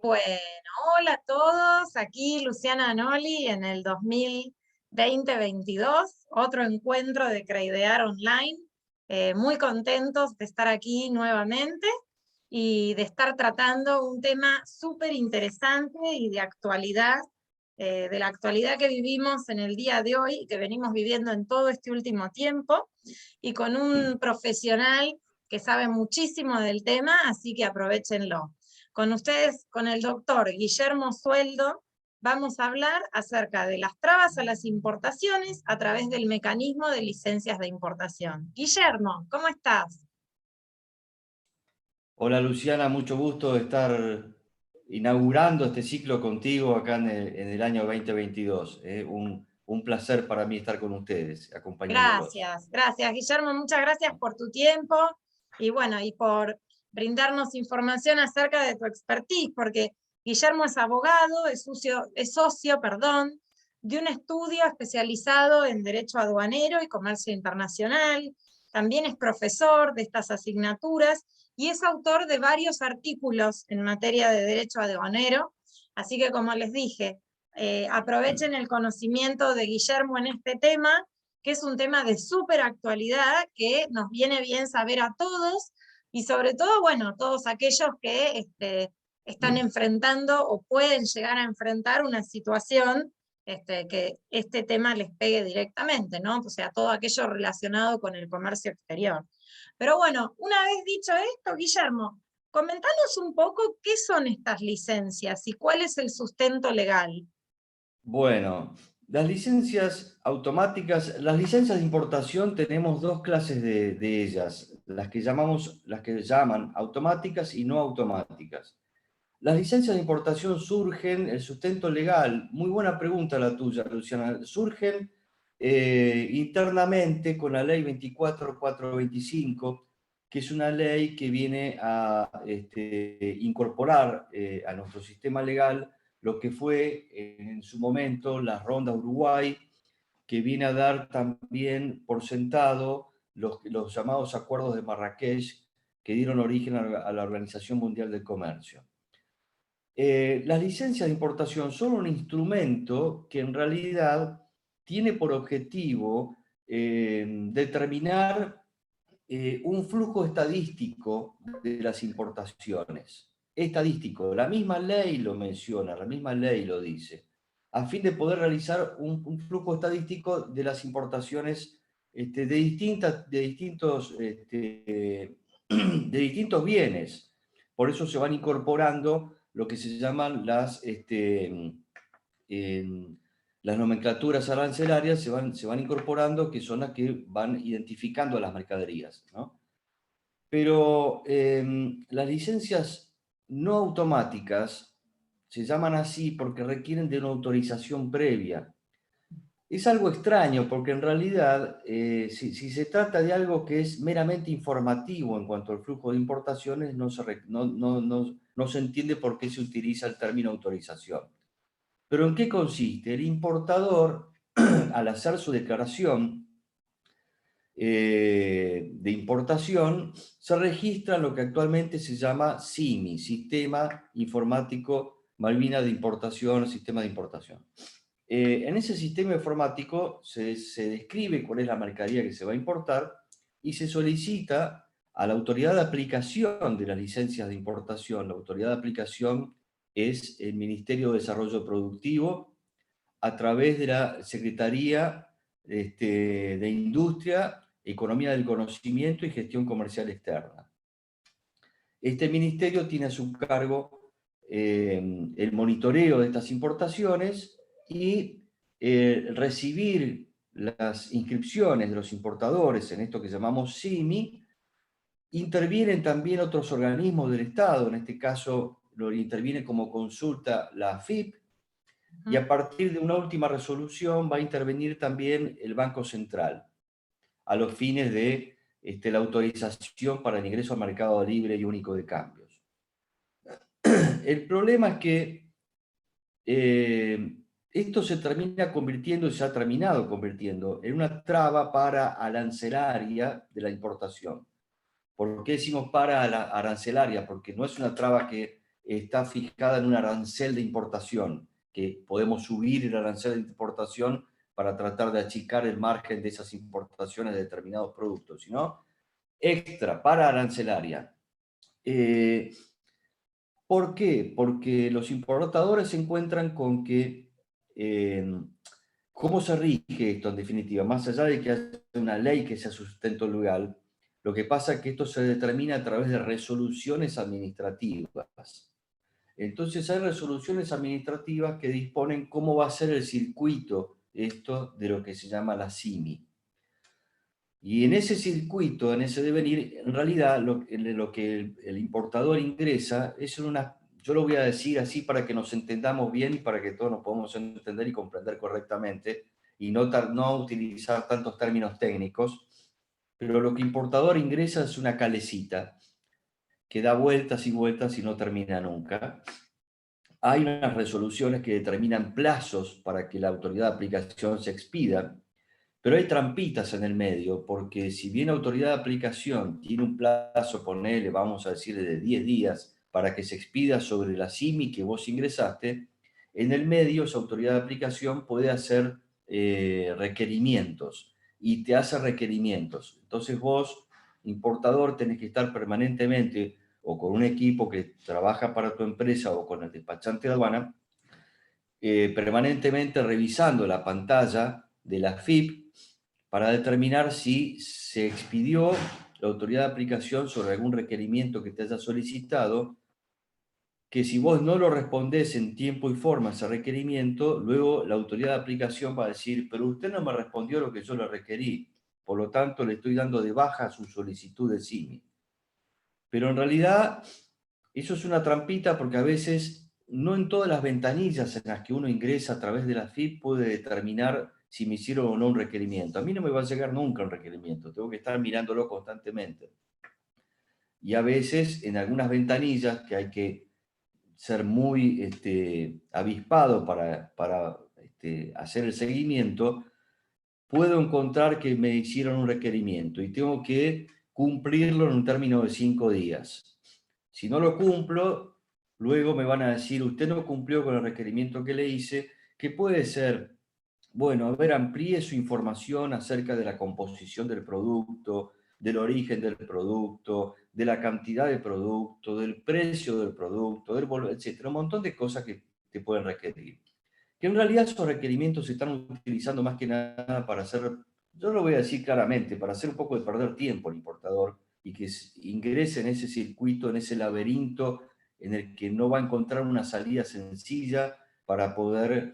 Bueno, hola a todos, aquí Luciana Anoli en el 2022, otro encuentro de Creidear Online. Muy contentos de estar aquí nuevamente y de estar tratando un tema súper interesante y de la actualidad que vivimos en el día de hoy y que venimos viviendo en todo este último tiempo, y con un profesional que sabe muchísimo del tema, así que aprovechenlo. Con ustedes, con el doctor Guillermo Sueldo, vamos a hablar acerca de las trabas a las importaciones a través del mecanismo de licencias de importación. Guillermo, ¿cómo estás? Hola Luciana, mucho gusto de estar inaugurando este ciclo contigo acá en el año 2022. Un placer para mí estar con ustedes, acompañándolos. Gracias, gracias, Guillermo, muchas gracias por tu tiempo y bueno, y por brindarnos información acerca de tu expertise, porque Guillermo es abogado, es socio, perdón, de un estudio especializado en Derecho Aduanero y Comercio Internacional. También es profesor de estas asignaturas y es autor de varios artículos en materia de Derecho Aduanero. Así que, como les dije, aprovechen el conocimiento de Guillermo en este tema, que es un tema de súper actualidad, que nos viene bien saber a todos, y sobre todo, bueno, todos aquellos que están enfrentando o pueden llegar a enfrentar una situación que este tema les pegue directamente, ¿no? O sea, todo aquello relacionado con el comercio exterior. Pero bueno, una vez dicho esto, Guillermo, comentanos un poco qué son estas licencias y cuál es el sustento legal. Bueno, las licencias de importación tenemos dos clases de ellas, las que llaman automáticas y no automáticas. Las licencias de importación surgen, el sustento legal, muy buena pregunta la tuya, Luciana, surgen internamente con la ley 24425, que es una ley que viene a incorporar a nuestro sistema legal lo que fue en su momento la Ronda Uruguay, que viene a dar también por sentado los llamados acuerdos de Marrakech, que dieron origen a la Organización Mundial del Comercio. Las licencias de importación son un instrumento que en realidad tiene por objetivo determinar un flujo estadístico de las importaciones. Estadístico, la misma ley lo menciona, la misma ley lo dice, a fin de poder realizar un flujo estadístico de las importaciones de distintos bienes. Por eso se van incorporando lo que se llaman las nomenclaturas arancelarias, se van incorporando, que son las que van identificando a las mercaderías, ¿no? Pero las licencias no automáticas se llaman así porque requieren de una autorización previa. Es algo extraño porque en realidad, si se trata de algo que es meramente informativo en cuanto al flujo de importaciones, no se entiende por qué se utiliza el término autorización. ¿Pero en qué consiste? El importador, al hacer su declaración de importación, se registra en lo que actualmente se llama SIMI, Sistema Informático Malvina de Importación, Sistema de Importación. En ese sistema informático se describe cuál es la mercadería que se va a importar y se solicita a la autoridad de aplicación de las licencias de importación. La autoridad de aplicación es el Ministerio de Desarrollo Productivo, a través de la Secretaría de Industria, Economía del Conocimiento y Gestión Comercial Externa. Este ministerio tiene a su cargo el monitoreo de estas importaciones y recibir las inscripciones de los importadores en esto que llamamos SIMI. Intervienen también otros organismos del Estado, en este caso lo interviene como consulta la AFIP, y a partir de una última resolución va a intervenir también el Banco Central a los fines de la autorización para el ingreso al mercado libre y único de cambios. El problema es que esto se termina convirtiendo, y se ha terminado convirtiendo, en una traba para arancelaria de la importación. ¿Por qué decimos para arancelaria? Porque no es una traba que está fijada en un arancel de importación, que podemos subir el arancel de importación para tratar de achicar el margen de esas importaciones de determinados productos, sino extra, para arancelaria. ¿Por qué? Porque los importadores se encuentran con que, ¿cómo se rige esto en definitiva? Más allá de que haya una ley que sea sustento legal, lo que pasa es que esto se determina a través de resoluciones administrativas. Entonces hay resoluciones administrativas que disponen cómo va a ser el circuito esto de lo que se llama la CIMI. Y en ese circuito, en ese devenir, en realidad lo que el importador ingresa es yo lo voy a decir así para que nos entendamos bien y para que todos nos podamos entender y comprender correctamente y no utilizar tantos términos técnicos, pero lo que el importador ingresa es una calecita que da vueltas y vueltas y no termina nunca. Hay unas resoluciones que determinan plazos para que la autoridad de aplicación se expida. Pero hay trampitas en el medio, porque si bien la autoridad de aplicación tiene un plazo, ponele, vamos a decirle, de 10 días para que se expida sobre la CIMI que vos ingresaste, en el medio esa autoridad de aplicación puede hacer requerimientos y te hace requerimientos. Entonces vos, importador, tenés que estar permanentemente o con un equipo que trabaja para tu empresa o con el despachante de aduana, permanentemente revisando la pantalla de la FIP para determinar si se expidió la autoridad de aplicación sobre algún requerimiento que te haya solicitado, que si vos no lo respondés en tiempo y forma a ese requerimiento, luego la autoridad de aplicación va a decir, pero usted no me respondió lo que yo le requerí, por lo tanto le estoy dando de baja su solicitud de CIMI. Pero en realidad eso es una trampita porque a veces no en todas las ventanillas en las que uno ingresa a través de la FIP puede determinar si me hicieron o no un requerimiento. A mí no me va a llegar nunca un requerimiento, tengo que estar mirándolo constantemente. Y a veces en algunas ventanillas que hay que ser muy avispado para hacer el seguimiento, puedo encontrar que me hicieron un requerimiento y tengo que cumplirlo en un término de 5 días. Si no lo cumplo, luego me van a decir, usted no cumplió con el requerimiento que le hice, que puede ser, bueno, a ver, amplíe su información acerca de la composición del producto, del origen del producto, de la cantidad de producto, del precio del producto, etcétera. Un montón de cosas que te pueden requerir. Que en realidad esos requerimientos se están utilizando más que nada para hacer, yo lo voy a decir claramente, para hacer un poco de perder tiempo al importador y que ingrese en ese circuito, en ese laberinto en el que no va a encontrar una salida sencilla para poder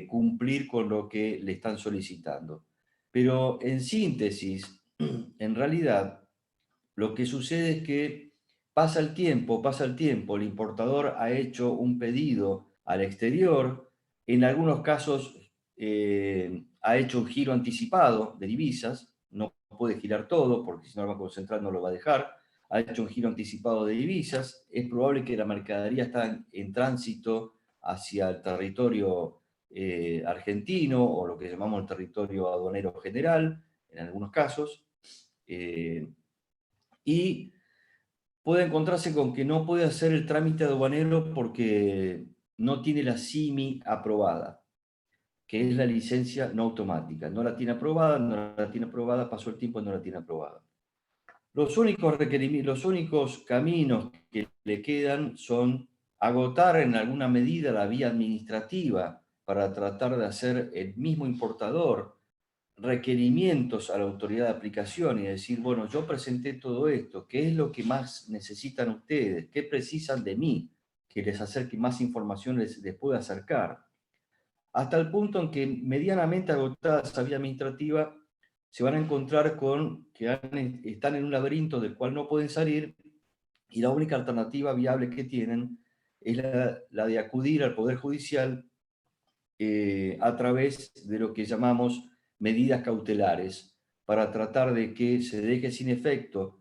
cumplir con lo que le están solicitando. Pero en síntesis, en realidad, lo que sucede es que pasa el tiempo, el importador ha hecho un pedido al exterior, en algunos casos ha hecho un giro anticipado de divisas, no puede girar todo porque si no el Banco Central no lo va a dejar, ha hecho un giro anticipado de divisas, es probable que la mercadería está en tránsito hacia el territorio argentino o lo que llamamos el territorio aduanero general, en algunos casos, y puede encontrarse con que no puede hacer el trámite aduanero porque no tiene la CIMI aprobada, que es la licencia no automática. No la tiene aprobada, no la tiene aprobada, pasó el tiempo y no la tiene aprobada. Los únicos caminos que le quedan son agotar en alguna medida la vía administrativa para tratar de hacer el mismo importador requerimientos a la autoridad de aplicación y decir, bueno, yo presenté todo esto, ¿qué es lo que más necesitan ustedes? ¿Qué precisan de mí? Que les acerque más información, les pueda acercar. Hasta el punto en que medianamente agotada esa vía administrativa, se van a encontrar con que están en un laberinto del cual no pueden salir y la única alternativa viable que tienen es la de acudir al Poder Judicial a través de lo que llamamos medidas cautelares para tratar de que se deje sin efecto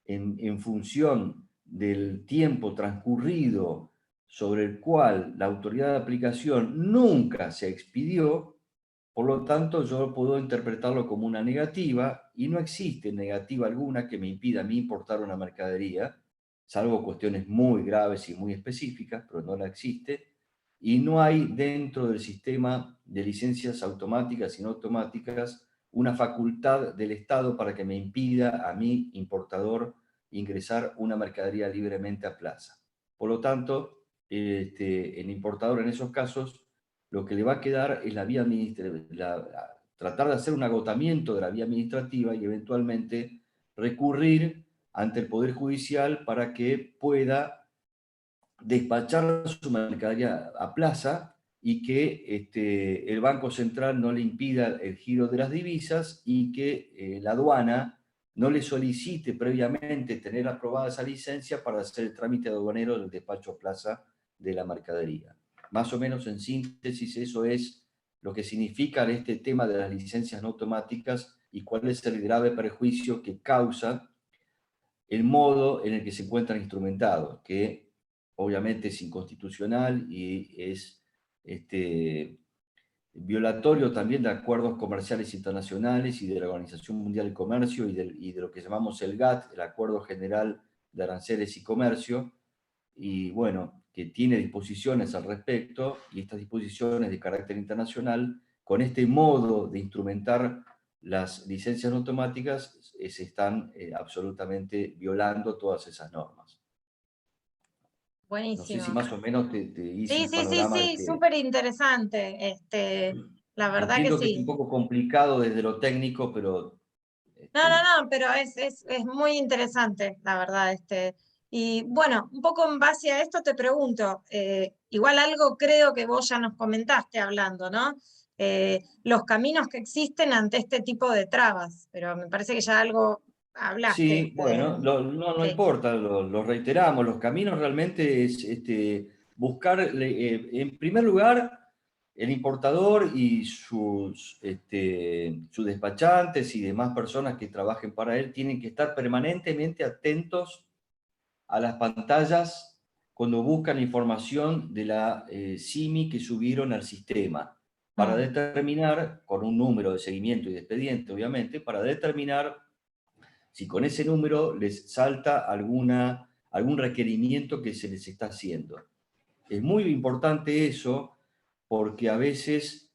en función del tiempo transcurrido sobre el cual la autoridad de aplicación nunca se expidió. Por lo tanto, yo puedo interpretarlo como una negativa y no existe negativa alguna que me impida a mí importar una mercadería salvo cuestiones muy graves y muy específicas, pero no la existe, y no hay dentro del sistema de licencias automáticas y no automáticas una facultad del Estado para que me impida a mi importador ingresar una mercadería libremente a plaza. Por lo tanto, el importador en esos casos, lo que le va a quedar es la vía administrativa, tratar de hacer un agotamiento de la vía administrativa y eventualmente recurrir ante el Poder Judicial para que pueda despachar su mercadería a plaza y que el Banco Central no le impida el giro de las divisas y que la aduana no le solicite previamente tener aprobada esa licencia para hacer el trámite aduanero del despacho a plaza de la mercadería. Más o menos en síntesis eso es lo que significa este tema de las licencias no automáticas y cuál es el grave perjuicio que causa el modo en el que se encuentran instrumentados, que obviamente es inconstitucional y es violatorio también de acuerdos comerciales internacionales y de la Organización Mundial del Comercio y de lo que llamamos el GATT, el Acuerdo General de Aranceles y Comercio, y bueno, que tiene disposiciones al respecto, y estas disposiciones de carácter internacional, con este modo de instrumentar las licencias no automáticas, se están absolutamente violando todas esas normas. No sé si Buenísimo. más o menos te hice Sí, un sí, sí, panorama de sí, que súper interesante. La verdad que entiendo que es un sí. poco complicado desde lo técnico, pero No, no, no, pero es muy interesante, la verdad. Y bueno, un poco en base a esto te pregunto, igual algo creo que vos ya nos comentaste hablando, ¿no? Los caminos que existen ante este tipo de trabas, pero me parece que ya algo hablaste. sí, bueno, no Sí. importa, lo reiteramos, los caminos realmente es buscar, en primer lugar, el importador y sus despachantes y demás personas que trabajen para él tienen que estar permanentemente atentos a las pantallas cuando buscan información de la CIMI que subieron al sistema, para Mm, determinar, con un número de seguimiento y de expediente, obviamente, para determinar si con ese número les salta algún requerimiento que se les está haciendo. Es muy importante eso porque a veces,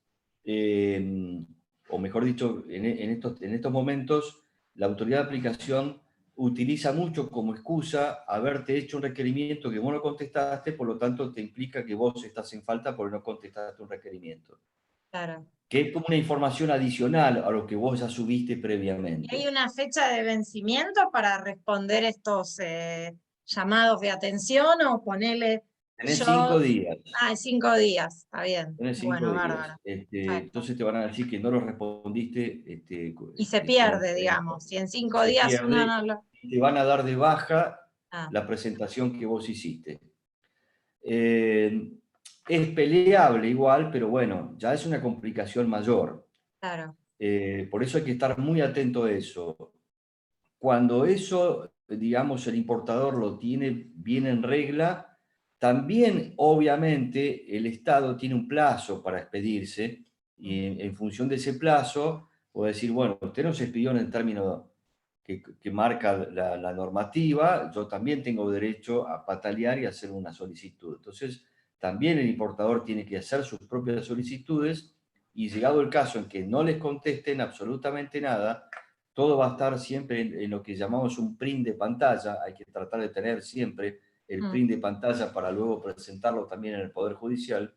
o mejor dicho, en estos momentos, la autoridad de aplicación utiliza mucho como excusa haberte hecho un requerimiento que vos no contestaste, por lo tanto te implica que vos estás en falta porque no contestaste un requerimiento. claro. Que es como una información adicional a lo que vos ya subiste ¿Y hay previamente. una fecha de vencimiento para responder estos llamados de atención o ponerle Tenés yo? 5 días. Ah, 5 días, está bien. Tenés cinco Bueno, días. bárbaro. Perfecto. Entonces te van a decir que no lo respondiste Y se con pierde, digamos. Si en cinco se días uno pierde no lo. y te van a dar de baja Ah, la presentación que vos hiciste. Eh, es peleable igual, pero bueno, ya es una complicación mayor. claro. Por eso hay que estar muy atento a eso. Cuando eso, digamos, el importador lo tiene bien en regla, también obviamente el Estado tiene un plazo para expedirse y en función de ese plazo puede decir, bueno, usted no se expidió en el término que marca la normativa, yo también tengo derecho a patalear y hacer una solicitud. Entonces, también el importador tiene que hacer sus propias solicitudes y llegado el caso en que no les contesten absolutamente nada, todo va a estar siempre en lo que llamamos un print de pantalla. Hay que tratar de tener siempre el Mm, print de pantalla para luego presentarlo también en el Poder Judicial.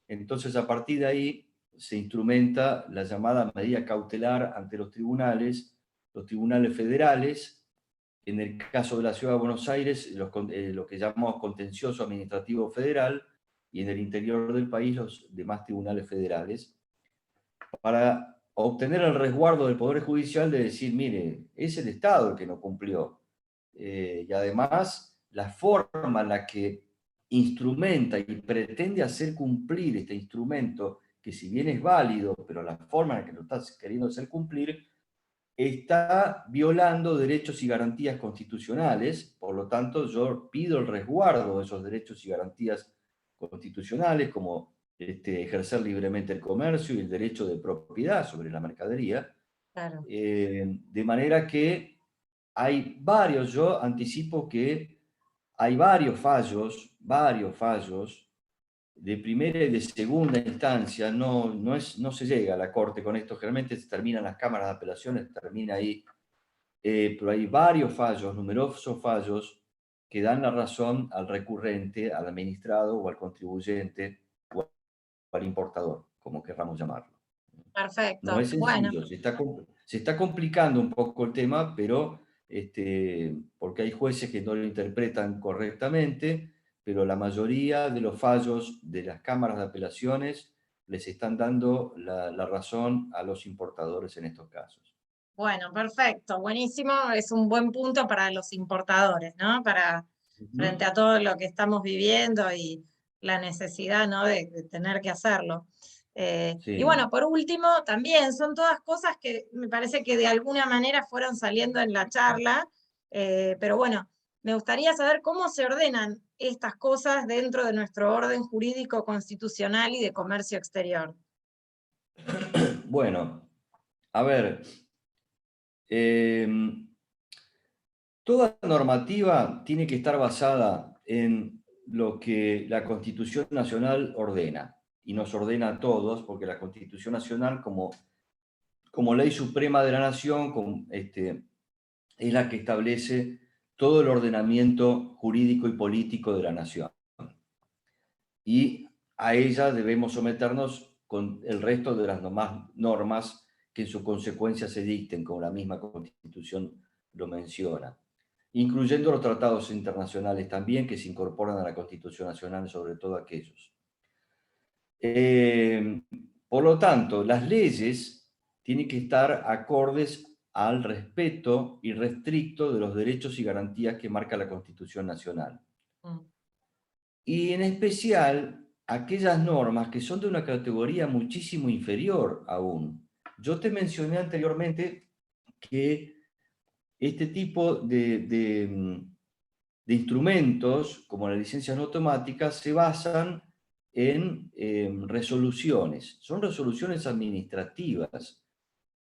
Entonces, a partir de ahí se instrumenta la llamada medida cautelar ante los tribunales federales. En el caso de la Ciudad de Buenos Aires, lo que llamamos contencioso administrativo federal, y en el interior del país los demás tribunales federales, para obtener el resguardo del Poder Judicial de decir, mire, es el Estado el que no cumplió. Y además, la forma en la que instrumenta y pretende hacer cumplir este instrumento, que si bien es válido, pero la forma en la que lo estás queriendo hacer cumplir, está violando derechos y garantías constitucionales. Por lo tanto, yo pido el resguardo de esos derechos y garantías constitucionales, como ejercer libremente el comercio y el derecho de propiedad sobre la mercadería, claro. de manera que hay varios, yo anticipo que hay varios fallos de primera y de segunda instancia. No se llega a la Corte con esto, generalmente se terminan las cámaras de apelaciones, termina ahí, pero hay varios fallos, numerosos fallos, que dan la razón al recurrente, al administrado o al contribuyente o al importador, como querramos llamarlo. No Perfecto. es Bueno, sencillo, se está complicando un poco el tema, pero porque hay jueces que no lo interpretan correctamente, pero la mayoría de los fallos de las cámaras de apelaciones les están dando la razón a los importadores en estos casos. bueno, perfecto, buenísimo. Es un buen punto para los importadores, ¿no? Para Ujú. frente a todo lo que estamos viviendo y la necesidad, ¿no? De tener que hacerlo. Y Sí. bueno, por último, también son todas cosas que me parece que de alguna manera fueron saliendo en la charla, pero bueno, me gustaría saber cómo se ordenan estas cosas dentro de nuestro orden jurídico constitucional y de comercio exterior. Bueno, a ver, em, toda normativa tiene que estar basada en lo que la Constitución Nacional ordena, y nos ordena a todos, porque la Constitución Nacional, como ley suprema de la nación, es la que establece todo el ordenamiento jurídico y político de la nación. Y a ella debemos someternos con el resto de las normas que en su consecuencia se dicten, como la misma Constitución lo menciona, incluyendo los tratados internacionales también que se incorporan a la Constitución Nacional, sobre todo aquellos. Eh, por lo tanto, las leyes tienen que estar acordes al respeto irrestricto de los derechos y garantías que marca la Constitución Nacional. Mm. Y en especial aquellas normas que son de una categoría muchísimo inferior aún. Yo te mencioné anteriormente que este tipo de instrumentos, como las licencias no automáticas, se basan en resoluciones. Son resoluciones administrativas,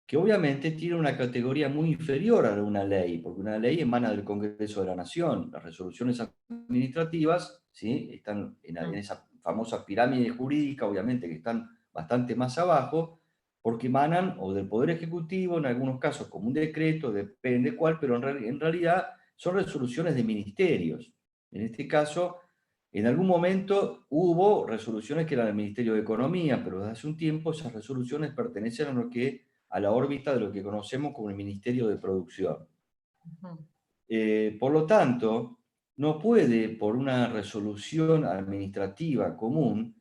que obviamente tienen una categoría muy inferior a una ley, porque una ley emana del Congreso de la Nación. Las resoluciones administrativas, ¿sí?, están en Mm. esa famosa pirámide jurídica, obviamente, que están bastante más abajo, porque emanan o del Poder Ejecutivo, en algunos casos como un decreto, depende cuál, pero en realidad son resoluciones de ministerios. En este caso, en algún momento hubo resoluciones que eran del Ministerio de Economía, pero desde hace un tiempo esas resoluciones pertenecen a la órbita de lo que conocemos como el Ministerio de Producción. Ujú. Por lo tanto, no puede, por una resolución administrativa común,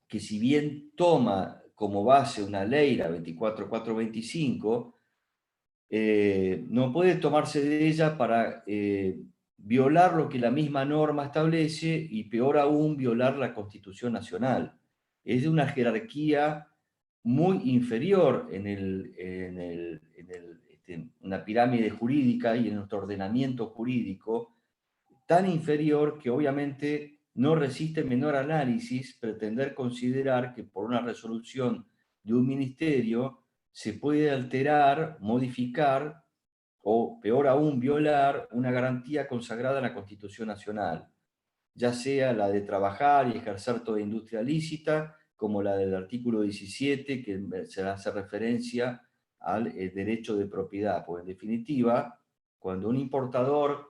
que si bien toma como base una ley, la 24425, no puede tomarse de ella para violar lo que la misma norma establece y peor aún violar la Constitución Nacional. Es de una jerarquía muy inferior en una pirámide jurídica y en nuestro ordenamiento jurídico, tan inferior que obviamente no resiste menor análisis pretender considerar que por una resolución de un ministerio se puede alterar, modificar o, peor aún, violar una garantía consagrada en la Constitución Nacional, ya sea la de trabajar y ejercer toda industria lícita, como la del artículo 17, que se hace referencia al derecho de propiedad. Pues en definitiva, cuando un importador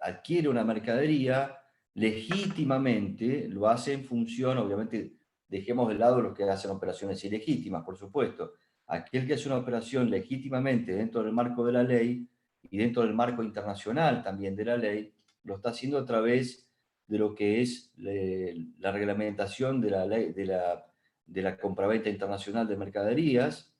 adquiere una mercadería, legítimamente lo hace en función, obviamente dejemos de lado los que hacen operaciones ilegítimas, por supuesto. Aquel que hace una operación legítimamente dentro del marco de la ley y dentro del marco internacional también de la ley, lo está haciendo a través de lo que es la reglamentación de la ley, de la compraventa internacional de mercaderías,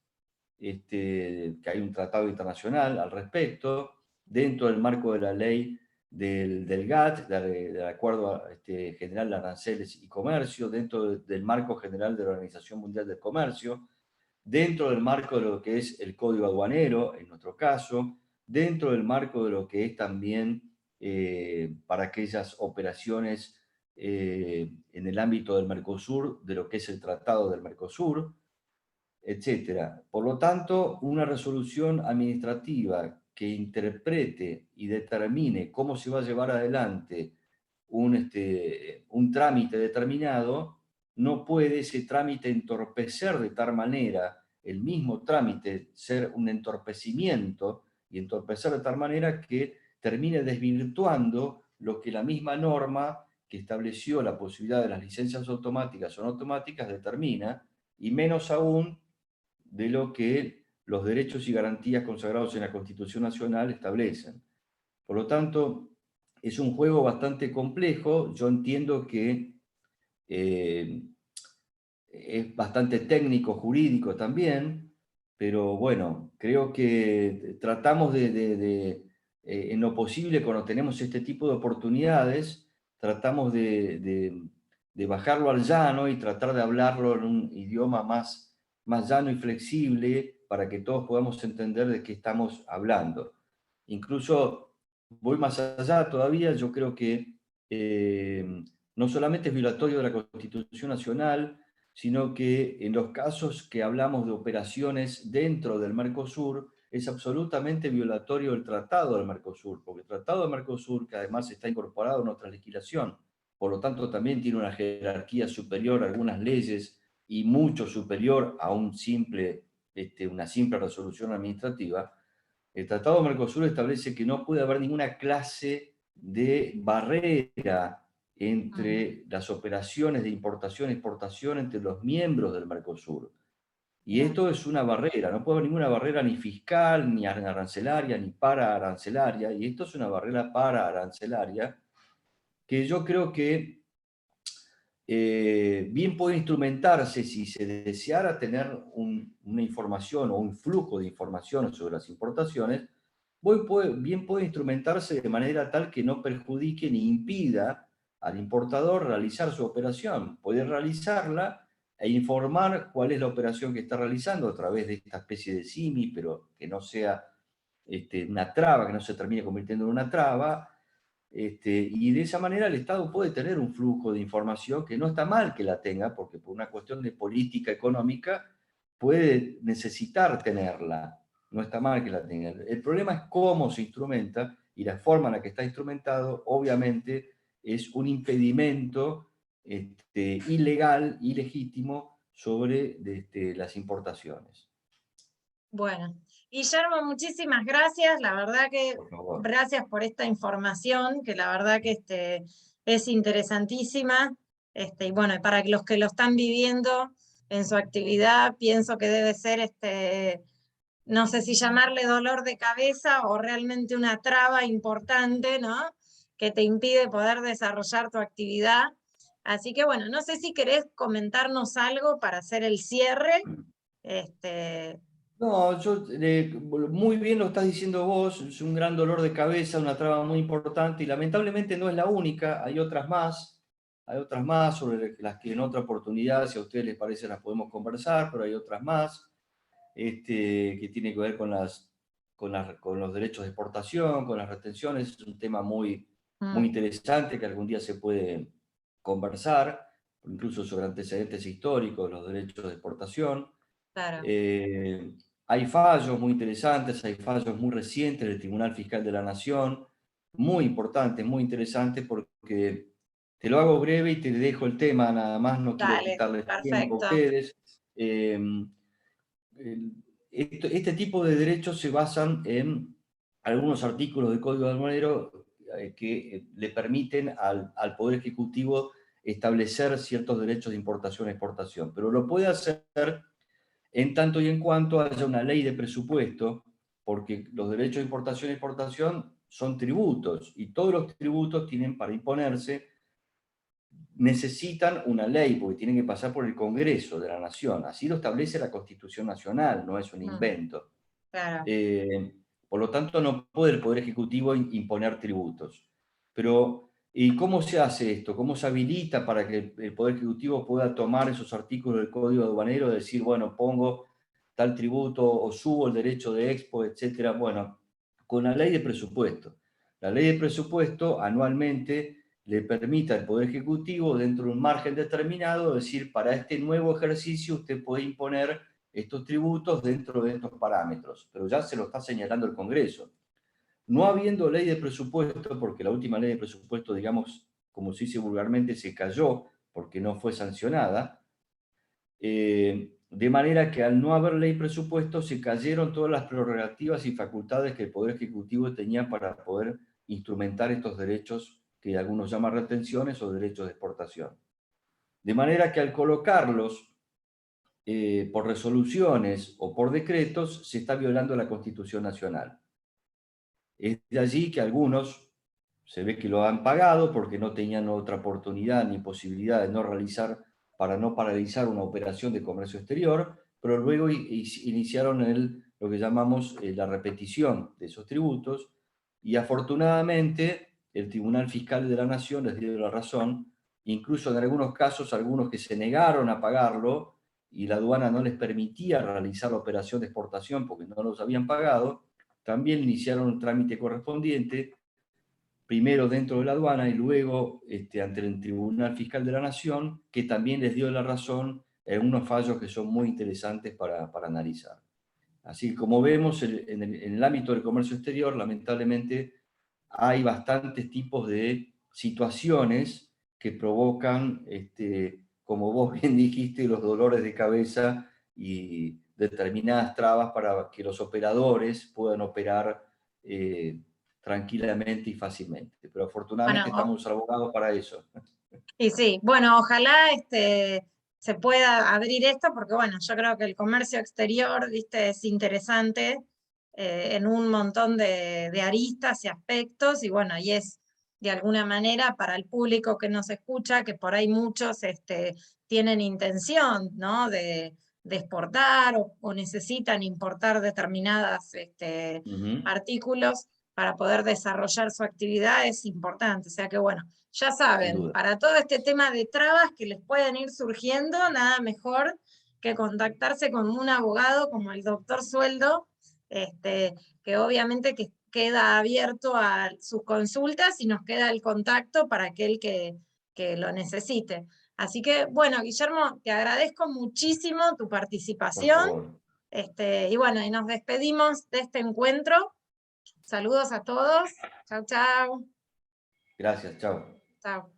que hay un tratado internacional al respecto, dentro del marco de la ley del GATT, del Acuerdo General de Aranceles y Comercio, dentro del marco general de la Organización Mundial del Comercio, dentro del marco de lo que es el Código Aduanero, en nuestro caso, dentro del marco de lo que es también para aquellas operaciones en el ámbito del Mercosur, de lo que es el Tratado del Mercosur, etcétera. Por lo tanto, una resolución administrativa que interprete y determine cómo se va a llevar adelante un trámite determinado, no puede ese trámite entorpecer de tal manera el mismo trámite, ser un entorpecimiento y entorpecer de tal manera que termine desvirtuando lo que la misma norma que estableció la posibilidad de las licencias automáticas o no automáticas determina, y menos aún de lo que los derechos y garantías consagrados en la Constitución Nacional establecen. Por lo tanto, es un juego bastante complejo. Yo entiendo que eh, es bastante técnico, jurídico también, pero bueno, creo que tratamos en lo posible, cuando tenemos este tipo de oportunidades, tratamos de bajarlo al llano y tratar de hablarlo en un idioma más llano y flexible para que todos podamos entender de qué estamos hablando. Incluso voy más allá todavía, yo creo que no solamente es violatorio de la Constitución Nacional, sino que en los casos que hablamos de operaciones dentro del Mercosur, es absolutamente violatorio del Tratado del Mercosur, porque el Tratado del Mercosur, que además está incorporado en otra legislación, por lo tanto también tiene una jerarquía superior a algunas leyes y mucho superior a una simple resolución administrativa. El Tratado de Mercosur establece que no puede haber ninguna clase de barrera entre las operaciones de importación y exportación entre los miembros del Mercosur. Y Bien. esto es una barrera, no puede haber ninguna barrera ni fiscal, ni arancelaria, ni para arancelaria, y esto es una barrera para arancelaria que yo creo que bien puede instrumentarse si se deseara tener una información o un flujo de información sobre las importaciones, bien puede instrumentarse de manera tal que no perjudique ni impida al importador realizar su operación. Puede realizarla e informar cuál es la operación que está realizando a través de esta especie de SIMI, pero que no sea una traba, que no se termine convirtiendo en una traba, y de esa manera el Estado puede tener un flujo de información que no está mal que la tenga, porque por una cuestión de política económica puede necesitar tenerla. No está mal que la tenga. El problema es cómo se instrumenta, y la forma en la que está instrumentado, obviamente, es un impedimento ilegal, ilegítimo, sobre las importaciones. Bueno, Guillermo, muchísimas gracias. La verdad que Por favor. gracias por esta información, que la verdad que es interesantísima. Y bueno, para los que lo están viviendo en su actividad, pienso que debe ser no sé si llamarle dolor de cabeza o realmente una traba importante, ¿no? Que te impide poder desarrollar tu actividad. Así que bueno, no sé si querés comentarnos algo para hacer el cierre. Este, No, muy bien lo estás diciendo vos, es un gran dolor de cabeza, una traba muy importante y lamentablemente no es la única, hay otras más sobre las que en otra oportunidad, si a ustedes les parece, las podemos conversar, pero hay otras más que tienen que ver con los derechos de exportación, con las retenciones, es un tema muy interesante que algún día se puede conversar, incluso sobre antecedentes históricos de los derechos de exportación. claro. Eh, Hay fallos muy interesantes, hay fallos muy recientes del Tribunal Fiscal de la Nación, muy importantes, muy interesantes, porque te lo hago breve y te dejo el tema, nada más, no quiero Dale, quitarles tiempo a perfecto. ustedes. Eh, este tipo de derechos se basan en algunos artículos del Código Aduanero que le permiten al Poder Ejecutivo establecer ciertos derechos de importación y exportación, pero lo puede hacer en tanto y en cuanto haya una ley de presupuesto, porque los derechos de importación y exportación son tributos, y todos los tributos tienen para imponerse, necesitan una ley, porque tienen que pasar por el Congreso de la Nación. Así lo establece la Constitución Nacional, no es un invento. Claro. Eh, por lo tanto, no puede el Poder Ejecutivo imponer tributos. Pero, ¿y cómo se hace esto? ¿Cómo se habilita para que el Poder Ejecutivo pueda tomar esos artículos del Código Aduanero y decir, bueno, pongo tal tributo o subo el derecho de expo, etcétera? Bueno, con la ley de presupuesto. La ley de presupuesto anualmente le permite al Poder Ejecutivo, dentro de un margen determinado, decir, para este nuevo ejercicio usted puede imponer estos tributos dentro de estos parámetros, pero ya se lo está señalando el Congreso. No habiendo ley de presupuesto, porque la última ley de presupuesto, digamos, como se dice vulgarmente, se cayó porque no fue sancionada, de manera que al no haber ley de presupuesto se cayeron todas las prerrogativas y facultades que el Poder Ejecutivo tenía para poder instrumentar estos derechos que algunos llaman retenciones o derechos de exportación. De manera que al colocarlos por resoluciones o por decretos, se está violando la Constitución Nacional. Es de allí que algunos se ve que lo han pagado porque no tenían otra oportunidad ni posibilidad de no realizar, para no paralizar una operación de comercio exterior, pero luego iniciaron lo que llamamos la repetición de esos tributos, y afortunadamente el Tribunal Fiscal de la Nación les dio la razón, incluso en algunos casos, algunos que se negaron a pagarlo y la aduana no les permitía realizar la operación de exportación porque no los habían pagado, también iniciaron un trámite correspondiente, primero dentro de la aduana y luego ante el Tribunal Fiscal de la Nación, que también les dio la razón en unos fallos que son muy interesantes para analizar. Así que como vemos, en el ámbito del comercio exterior, lamentablemente, hay bastantes tipos de situaciones que provocan, como vos bien dijiste, los dolores de cabeza y determinadas trabas para que los operadores puedan operar tranquilamente y fácilmente. Pero afortunadamente Bueno, estamos abogados para eso. y sí, bueno, ojalá se pueda abrir esto, porque bueno, yo creo que el comercio exterior, viste, es interesante en un montón de aristas y aspectos, y bueno, y es de alguna manera para el público que nos escucha, que por ahí muchos tienen intención, ¿no? De exportar o necesitan importar determinadas artículos para poder desarrollar su actividad, es importante. O sea que bueno, ya Sin saben, duda. para todo este tema de trabas que les pueden ir surgiendo, nada mejor que contactarse con un abogado como el doctor Sueldo, que obviamente que queda abierto a sus consultas y nos queda el contacto para aquel que lo necesite. Así que, bueno, Guillermo, te agradezco muchísimo tu Por participación, favor. y bueno, y nos despedimos de este encuentro. Saludos a todos. Chau, chau. Gracias. Chao. Chau.